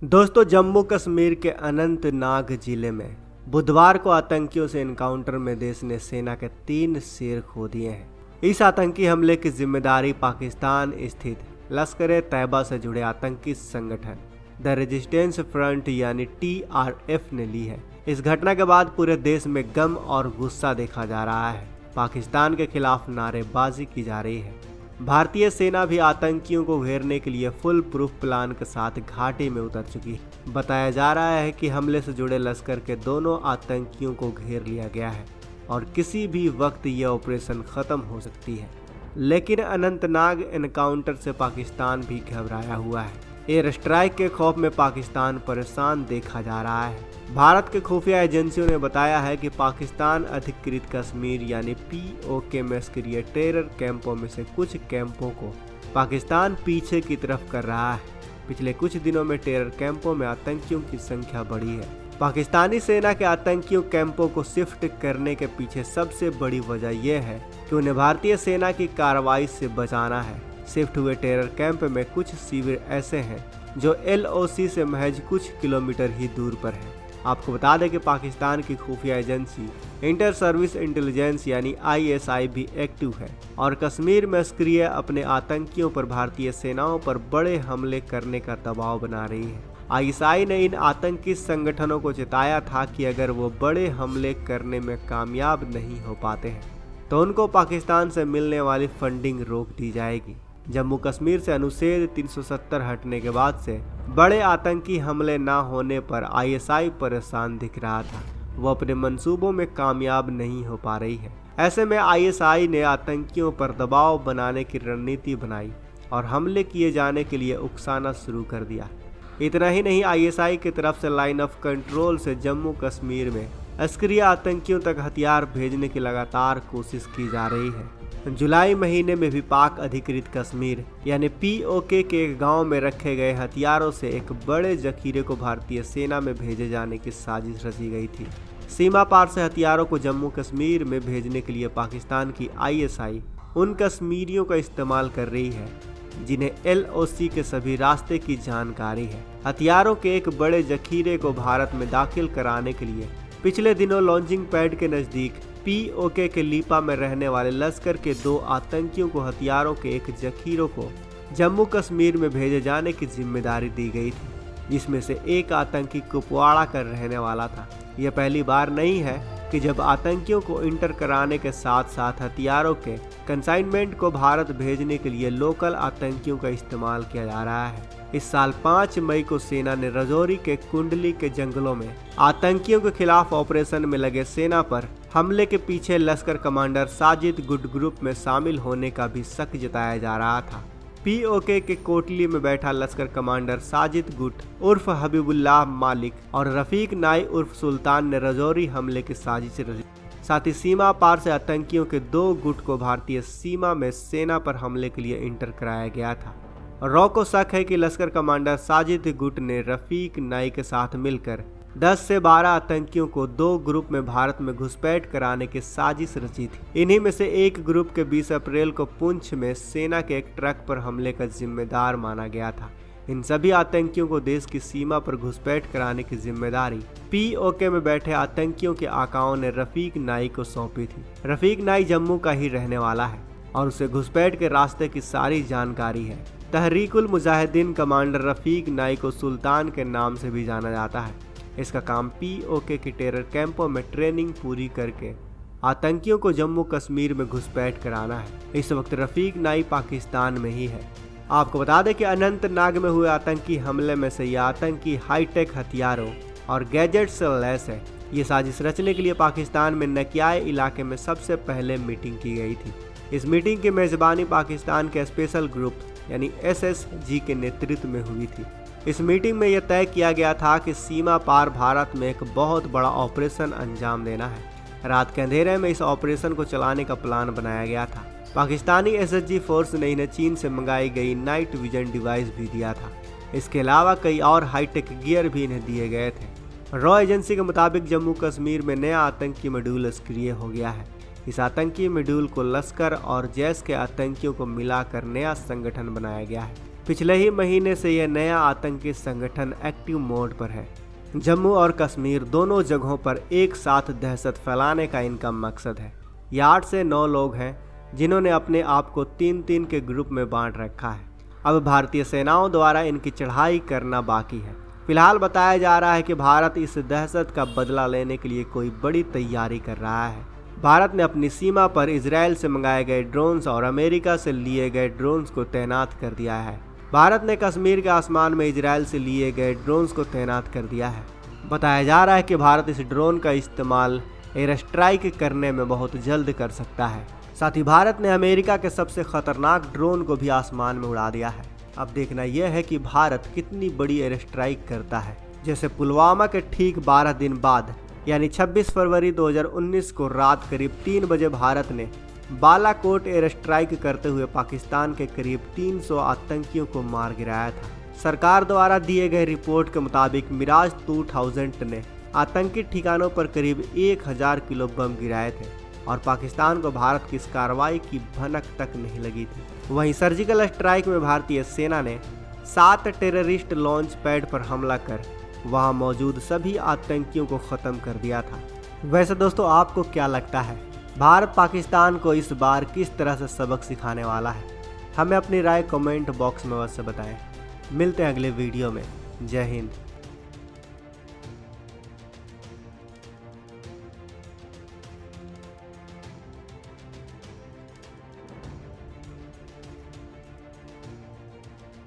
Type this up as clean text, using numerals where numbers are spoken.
दोस्तों, जम्मू कश्मीर के अनंतनाग जिले में बुधवार को आतंकियों से एनकाउंटर में देश ने सेना के 3 शेर खो दिए हैं। इस आतंकी हमले की जिम्मेदारी पाकिस्तान स्थित लश्कर-ए-तैयबा से जुड़े आतंकी संगठन द रेजिस्टेंस फ्रंट यानी TRF ने ली है। इस घटना के बाद पूरे देश में गम और गुस्सा देखा जा रहा है। पाकिस्तान के खिलाफ नारेबाजी की जा रही है। भारतीय सेना भी आतंकियों को घेरने के लिए फुल प्रूफ प्लान के साथ घाटी में उतर चुकी है। बताया जा रहा है कि हमले से जुड़े लश्कर के दोनों आतंकियों को घेर लिया गया है और किसी भी वक्त यह ऑपरेशन खत्म हो सकती है। लेकिन अनंतनाग एनकाउंटर से पाकिस्तान भी घबराया हुआ है। एयर स्ट्राइक के खौफ में पाकिस्तान परेशान देखा जा रहा है। भारत के खुफिया एजेंसियों ने बताया है कि पाकिस्तान अधिकृत कश्मीर यानी POK में सक्रिय टेरर कैंपों में से कुछ कैंपों को पाकिस्तान पीछे की तरफ कर रहा है। पिछले कुछ दिनों में टेरर कैंपों में आतंकियों की संख्या बढ़ी है। पाकिस्तानी सेना के आतंकियों कैंपों को शिफ्ट करने के पीछे सबसे बड़ी वजह यह है कि उन्हें भारतीय सेना की कार्रवाई से बचाना है। शिफ्ट हुए टेरर कैंप में कुछ शिविर ऐसे हैं जो LOC से महज कुछ किलोमीटर ही दूर पर है। आपको बता दें कि पाकिस्तान की खुफिया एजेंसी इंटर सर्विस इंटेलिजेंस यानी ISI भी एक्टिव है और कश्मीर में सक्रिय अपने आतंकियों पर भारतीय सेनाओं पर बड़े हमले करने का दबाव बना रही है। ISI ने इन आतंकी संगठनों को चेताया था कि अगर वो बड़े हमले करने में कामयाब नहीं हो पाते हैं तो उनको पाकिस्तान से मिलने वाली फंडिंग रोक दी जाएगी। जम्मू कश्मीर से अनुच्छेद 370 हटने के बाद से बड़े आतंकी हमले न होने पर ISI परेशान दिख रहा था। वो अपने मंसूबों में कामयाब नहीं हो पा रही है। ऐसे में ISI ने आतंकियों पर दबाव बनाने की रणनीति बनाई और हमले किए जाने के लिए उकसाना शुरू कर दिया। इतना ही नहीं, ISI की तरफ से लाइन ऑफ कंट्रोल से जम्मू कश्मीर में सक्रिय आतंकियों तक हथियार भेजने की लगातार कोशिश की जा रही है। जुलाई महीने में भी पाक अधिकृत कश्मीर यानी POK के एक गांव में रखे गए हथियारों से एक बड़े जखीरे को भारतीय सेना में भेजे जाने की साजिश रची गई थी। सीमा पार से हथियारों को जम्मू कश्मीर में भेजने के लिए पाकिस्तान की ISI उन कश्मीरियों का इस्तेमाल कर रही है जिन्हें LOC के सभी रास्ते की जानकारी है। हथियारों के एक बड़े जखीरे को भारत में दाखिल कराने के लिए पिछले दिनों लॉन्चिंग पैड के नज़दीक POK के लीपा में रहने वाले लश्कर के 2 आतंकियों को हथियारों के एक जखीरों को जम्मू कश्मीर में भेजे जाने की जिम्मेदारी दी गई थी, जिसमें से एक आतंकी कुपवाड़ा का रहने वाला था। यह पहली बार नहीं है कि जब आतंकियों को इंटर कराने के साथ साथ हथियारों के कंसाइनमेंट को भारत भेजने के लिए लोकल आतंकियों का इस्तेमाल किया जा रहा है। इस साल 5 मई को सेना ने रजौरी के कुंडली के जंगलों में आतंकियों के खिलाफ ऑपरेशन में लगे सेना पर हमले के पीछे लश्कर कमांडर साजिद गुट ग्रुप में शामिल होने का भी शक जताया जा रहा था। POK के कोटली में बैठा लश्कर कमांडर साजिद गुट उर्फ हबीबुल्लाह मालिक और रफीक नाई उर्फ सुल्तान ने रजौरी हमले की साजिश रची। साथ ही सीमा पार से आतंकियों के 2 गुट को भारतीय सीमा में सेना पर हमले के लिए इंटर कराया गया था। रॉ को शक है कि लश्कर कमांडर साजिद गुट ने रफीक नाई के साथ मिलकर 10 से 12 आतंकियों को 2 ग्रुप में भारत में घुसपैठ कराने की साजिश रची थी। इन्हीं में से एक ग्रुप के 20 अप्रैल को पुंछ में सेना के एक ट्रक पर हमले का जिम्मेदार माना गया था। इन सभी आतंकियों को देश की सीमा पर घुसपैठ कराने की जिम्मेदारी POK में बैठे आतंकियों के आकाओं ने रफीक नाई को सौंपी थी। रफीक नाई जम्मू का ही रहने वाला है और उसे घुसपैठ के रास्ते की सारी जानकारी है। तहरीकुल मुजाहिदीन कमांडर रफीक नाई को सुल्तान के नाम से भी जाना जाता है। इसका काम POK के टेरर कैंपों में ट्रेनिंग पूरी करके आतंकियों को जम्मू कश्मीर में घुसपैठ कराना है। इस वक्त रफीक नाई पाकिस्तान में ही है। आपको बता दें कि अनंतनाग में हुए आतंकी हमले में से यह आतंकी हाईटेक हथियारों और गैजेट से लैस है। ये साजिश रचने के लिए पाकिस्तान में नकियाय इलाके में सबसे पहले मीटिंग की गई थी। इस मीटिंग की मेजबानी पाकिस्तान के स्पेशल ग्रुप यानी SSG के नेतृत्व में हुई थी। इस मीटिंग में यह तय किया गया था कि सीमा पार भारत में एक बहुत बड़ा ऑपरेशन अंजाम देना है। रात के अंधेरे में इस ऑपरेशन को चलाने का प्लान बनाया गया था। पाकिस्तानी SSG फोर्स ने इन्हें चीन से मंगाई गई नाइट विजन डिवाइस भी दिया था। इसके अलावा कई और हाईटेक गियर भी इन्हें दिए गए थे। रॉ एजेंसी के मुताबिक जम्मू कश्मीर में नया आतंकी मॉड्यूल सक्रिय हो गया है। इस आतंकी मॉड्यूल को लश्कर और जैश के आतंकियों को मिलाकर नया संगठन बनाया गया है। पिछले ही महीने से यह नया आतंकी संगठन एक्टिव मोड पर है। जम्मू और कश्मीर दोनों जगहों पर एक साथ दहशत फैलाने का इनका मकसद है। ये 8 से 9 लोग हैं जिन्होंने अपने आप को 3-3 के ग्रुप में बांट रखा है। अब भारतीय सेनाओं द्वारा इनकी चढ़ाई करना बाकी है। फिलहाल बताया जा रहा है कि भारत इस दहशत का बदला लेने के लिए कोई बड़ी तैयारी कर रहा है। भारत ने अपनी सीमा पर इजराइल से मंगाए गए ड्रोन्स और अमेरिका से लिए गए ड्रोन्स को तैनात कर दिया है। भारत ने कश्मीर के आसमान में इजराइल से लिए गए ड्रोन्स को तैनात कर दिया है। बताया जा रहा है कि भारत इस ड्रोन का इस्तेमाल एयर स्ट्राइक करने में बहुत जल्द कर सकता है। साथ ही भारत ने अमेरिका के सबसे खतरनाक ड्रोन को भी आसमान में उड़ा दिया है। अब देखना यह है कि भारत कितनी बड़ी एयर स्ट्राइक करता है। जैसे पुलवामा के ठीक 12 दिन बाद यानी 26 फरवरी 2019 को रात करीब 3 बजे भारत ने बालाकोट एयर स्ट्राइक करते हुए पाकिस्तान के करीब 300 आतंकियों को मार गिराया था। सरकार द्वारा दिए गए रिपोर्ट के मुताबिक मिराज 2000 ने आतंकी ठिकानों पर करीब 1000 किलो बम गिराए थे और पाकिस्तान को भारत की इस कार्रवाई की भनक तक नहीं लगी थी। वहीं सर्जिकल स्ट्राइक में भारतीय सेना ने 7 टेररिस्ट लॉन्च पैड पर हमला कर वहां मौजूद सभी आतंकियों को ख़त्म कर दिया था। वैसे दोस्तों, आपको क्या लगता है, भारत पाकिस्तान को इस बार किस तरह से सबक सिखाने वाला है? हमें अपनी राय कमेंट बॉक्स में अवश्य बताएं। मिलते हैं अगले वीडियो में। जय हिंद।